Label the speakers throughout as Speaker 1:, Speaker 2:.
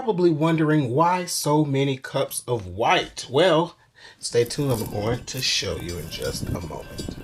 Speaker 1: Probably wondering why so many cups of white. Well, stay tuned. I'm going to show you in just a moment.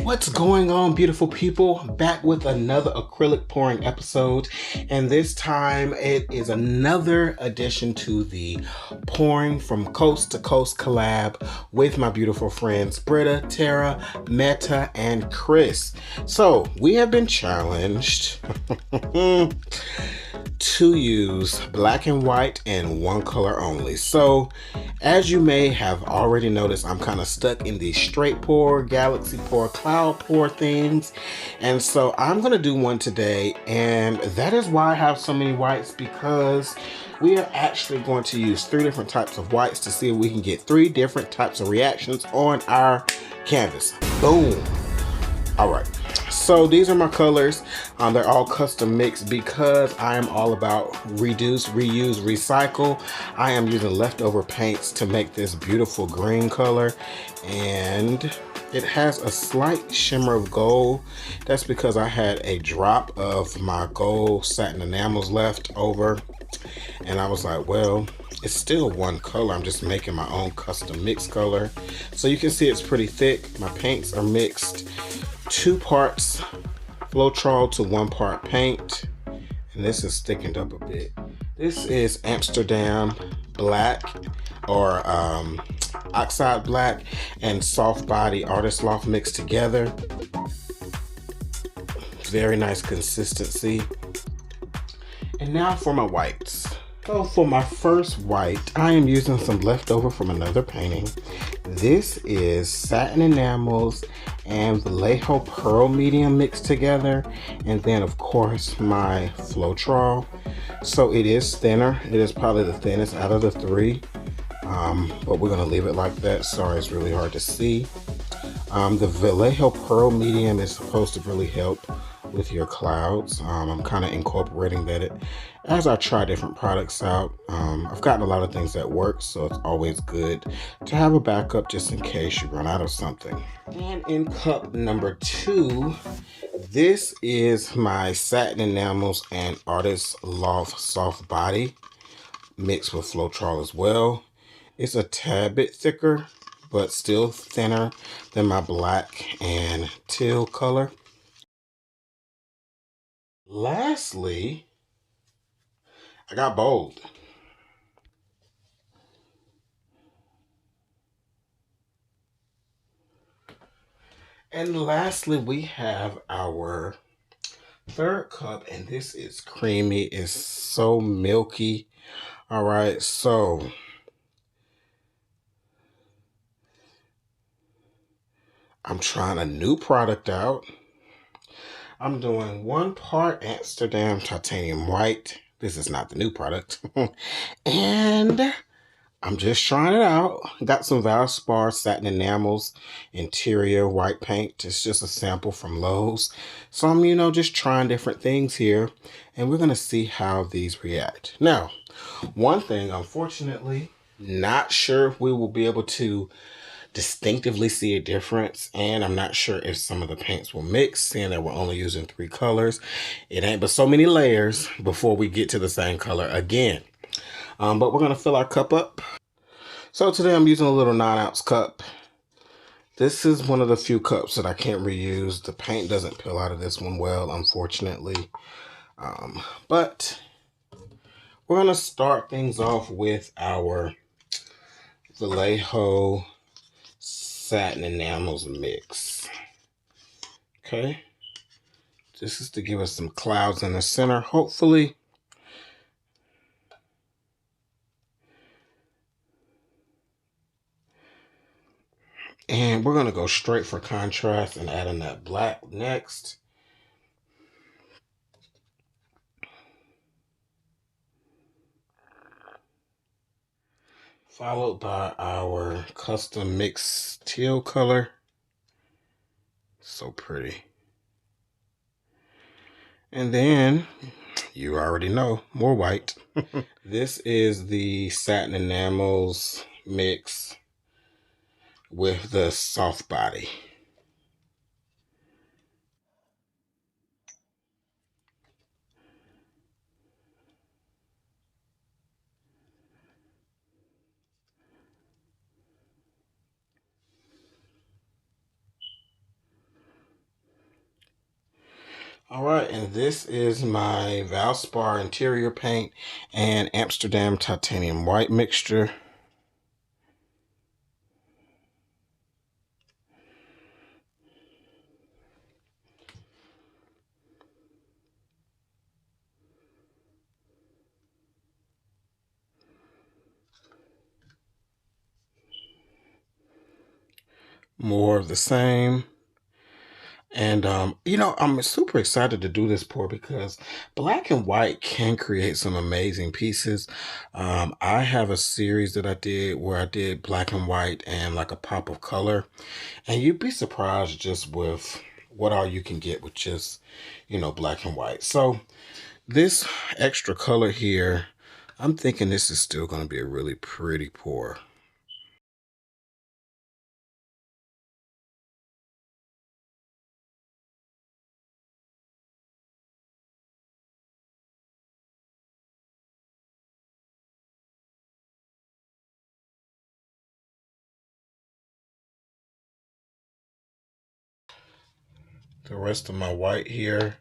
Speaker 1: What's going on, beautiful people? Back with another acrylic pouring episode, and this time it is another addition to the Pouring from Coast to Coast collab with my beautiful friends Britta, Tara, Meta, and Chris. So we have been challenged to use black and white and one color only. So as you may have already noticed, I'm kind of stuck in the straight pour, galaxy pour, cloud pour things. And so I'm going to do one today. And that is why I have so many whites, because we are actually going to use 3 different types of whites to see if we can get 3 different types of reactions on our canvas. Boom. All right. So these are my colors. They're all custom mixed because I am all about reduce, reuse, recycle. I am using leftover paints to make this beautiful green color, and it has a slight shimmer of gold. That's because I had a drop of my gold satin enamels left over, and I was like, well, it's still one color. I'm just making my own custom mix color. So you can see it's pretty thick. My paints are mixed 2 parts Floetrol to 1 part paint, and this is thickened up a bit. This is Amsterdam black, or oxide black, and soft body artist loft mixed together. Very nice consistency. And now for my whites. So for my first white, I am using some leftover from another painting. This is satin enamels and Vallejo pearl medium mixed together, and then of course my Floetrol. So it is thinner. It is probably the thinnest out of the 3, but we're gonna leave it like that. Sorry, it's really hard to see. The Vallejo pearl medium is supposed to really help with your clouds. I'm kind of incorporating that as I try different products out. I've gotten a lot of things that work, so it's always good to have a backup just in case you run out of something. And in cup number 2, this is my satin enamels and artist loft soft body mixed with Floetrol as well. It's a tad bit thicker, but still thinner than my black and teal color. Lastly, I got bold. And lastly, we have our 3rd cup, and this is creamy. It's so milky. All right, so I'm trying a new product out. I'm doing 1 part Amsterdam titanium white. This is not the new product. And I'm just trying it out. Got some Valspar satin enamels, interior white paint. It's just a sample from Lowe's. So I'm, just trying different things here, and we're going to see how these react. Now, one thing, unfortunately, not sure if we will be able to distinctively see a difference, and I'm not sure if some of the paints will mix, seeing that we're only using 3 colors. It ain't but so many layers before we get to the same color again. But we're gonna fill our cup up. So today I'm using a little 9-ounce cup. This is one of the few cups that I can't reuse. The paint doesn't peel out of this one well, unfortunately. But we're gonna start things off with our Vallejo satin enamels mix. Okay, this is to give us some clouds in the center, hopefully. And we're gonna go straight for contrast and add in that black next. Followed by our custom mix teal color. So pretty. And then, you already know, more white. This is the satin enamels mix with the soft body. All right, and this is my Valspar interior paint and Amsterdam titanium white mixture. More of the same. And, I'm super excited to do this pour because black and white can create some amazing pieces. I have a series that I did where I did black and white and like a pop of color. And you'd be surprised just with what all you can get with just, black and white. So this extra color here, I'm thinking this is still going to be a really pretty pour. The rest of my white here,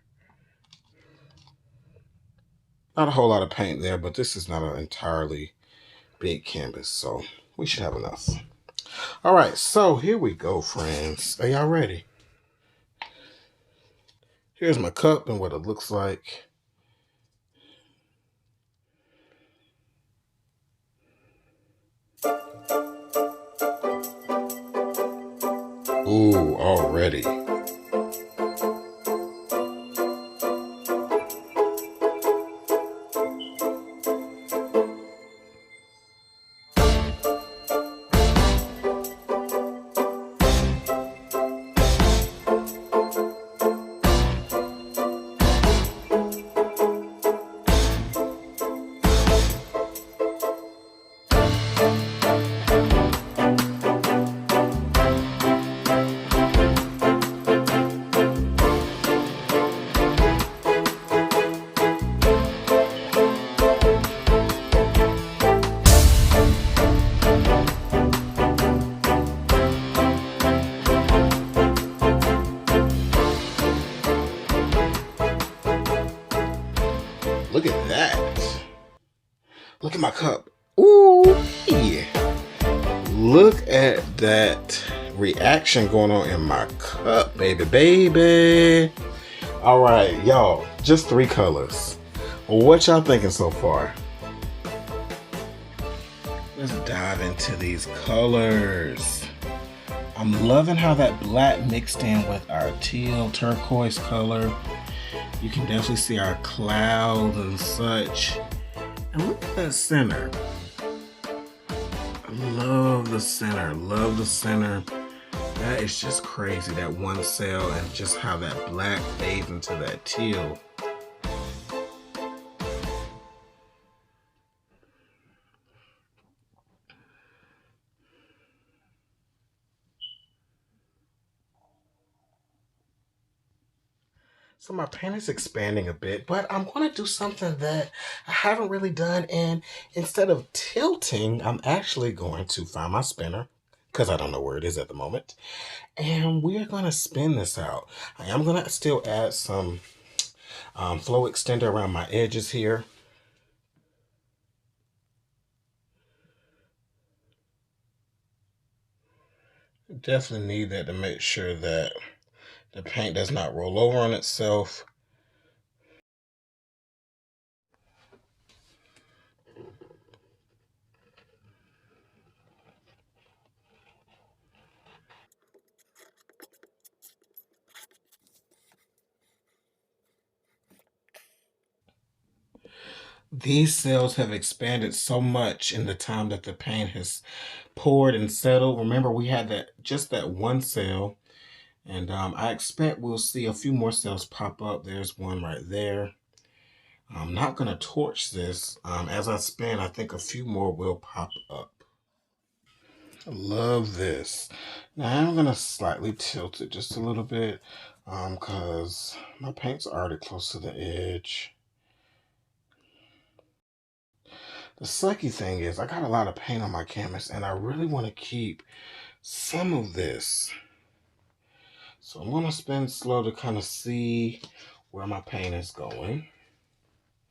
Speaker 1: not a whole lot of paint there, but this is not an entirely big canvas, so we should have enough. All right, so here we go, friends. Are y'all ready? Here's my cup and what it looks like. Ooh, already. Look at that. Look at my cup. Ooh, yeah. Look at that reaction going on in my cup, baby, baby. All right, y'all, just 3 colors. What y'all thinking so far? Let's dive into these colors. I'm loving how that black mixed in with our teal turquoise color. You can definitely see our clouds and such. And look at that center. I love the center, love the center. That is just crazy, that one cell and just how that black fades into that teal. So my pen is expanding a bit, but I'm going to do something that I haven't really done. And instead of tilting, I'm actually going to find my spinner because I don't know where it is at the moment. And we are going to spin this out. I am going to still add some flow extender around my edges here. Definitely need that to make sure that the paint does not roll over on itself. These cells have expanded so much in the time that the paint has poured and settled. Remember, we had that just that one cell, And I expect we'll see a few more cells pop up. There's one right there. I'm not going to torch this. As I spin, I think a few more will pop up. I love this. Now I'm going to slightly tilt it just a little bit because my paint's already close to the edge. The sucky thing is I got a lot of paint on my canvas and I really want to keep some of this. So I'm going to spin slow to kind of see where my paint is going.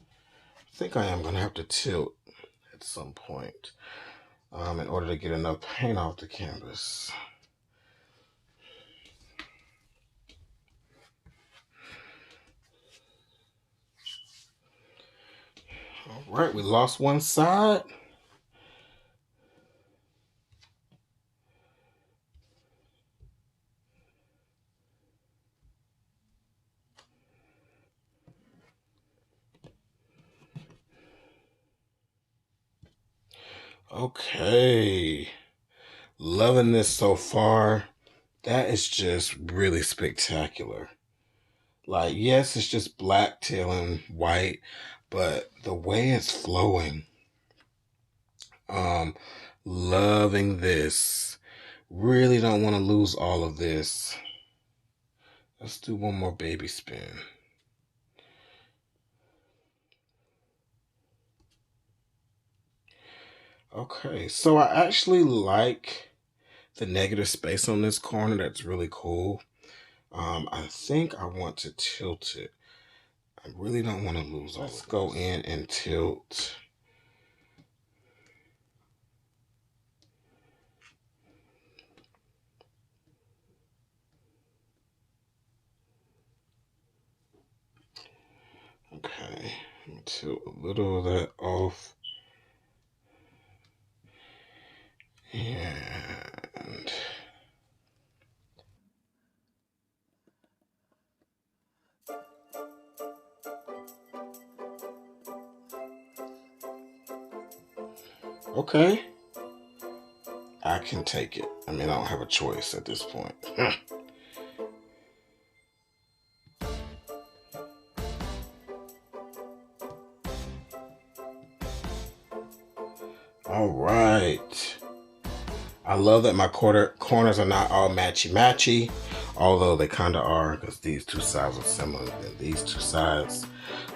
Speaker 1: I think I am going to have to tilt at some point in order to get enough paint off the canvas. All right, we lost one side. Okay, loving this so far. That is just really spectacular. Like, yes, it's just black tail and white, but the way it's flowing, loving this. Really don't want to lose all of this. Let's do one more baby spin. Okay, so I actually like the negative space on this corner. That's really cool. I think I want to tilt it. I really don't want to lose all. Let's go in and tilt. Okay, let me tilt a little of that off. And okay, I can take it. I mean, I don't have a choice at this point. All right. I love that my corners are not all matchy-matchy, although they kind of are because these two sides are similar than these two sides.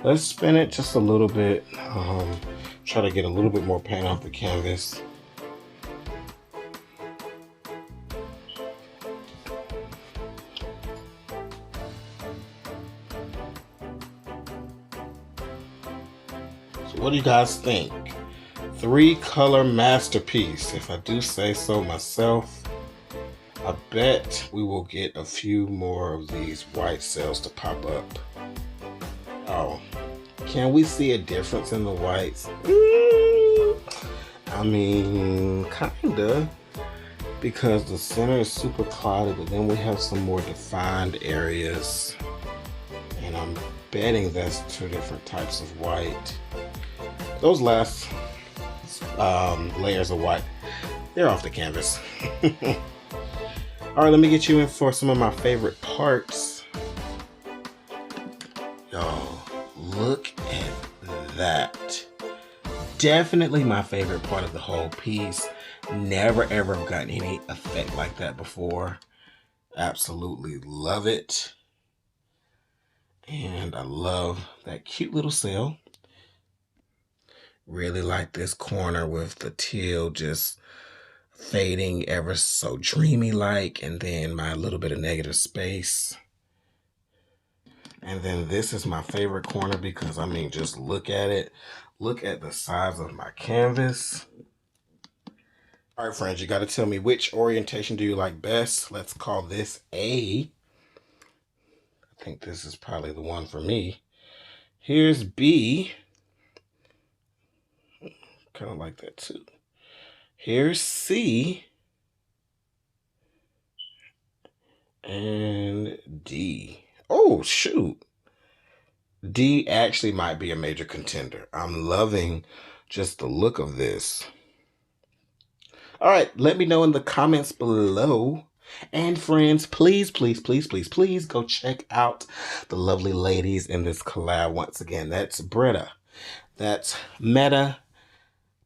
Speaker 1: Let's spin it just a little bit. Try to get a little bit more paint off the canvas. So what do you guys think? 3-color masterpiece, if I do say so myself. I bet we will get a few more of these white cells to pop up. Oh, can we see a difference in the whites? I mean, kinda, because the center is super cloudy, but then we have some more defined areas, and I'm betting that's 2 different types of white. Those last layers of white, they're off the canvas. All right, let me get you in for some of my favorite parts. Y'all, look at that. Definitely my favorite part of the whole piece. Never ever have gotten any effect like that before. Absolutely love it. And I love that cute little cell. Really like this corner with the teal just fading ever so dreamy like, and then my little bit of negative space. And then this is my favorite corner because, I mean, just look at it. Look at the size of my canvas. All right, friends, you got to tell me, which orientation do you like best? Let's call this A. I think this is probably the one for me. Here's B. Kind of like that too. Here's C. And D. Oh, shoot. D actually might be a major contender. I'm loving just the look of this. All right, let me know in the comments below And friends, please, please, please, please, please go check out the lovely ladies in this collab once again. That's Britta, that's Meta,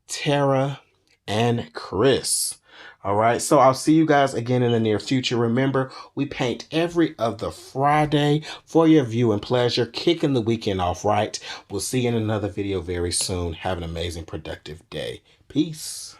Speaker 1: Tara, and Chris. All right, so I'll see you guys again in the near future. Remember, we paint every other Friday for your viewing pleasure, kicking the weekend off right. We'll see you in another video very soon. Have an amazing, productive day. Peace.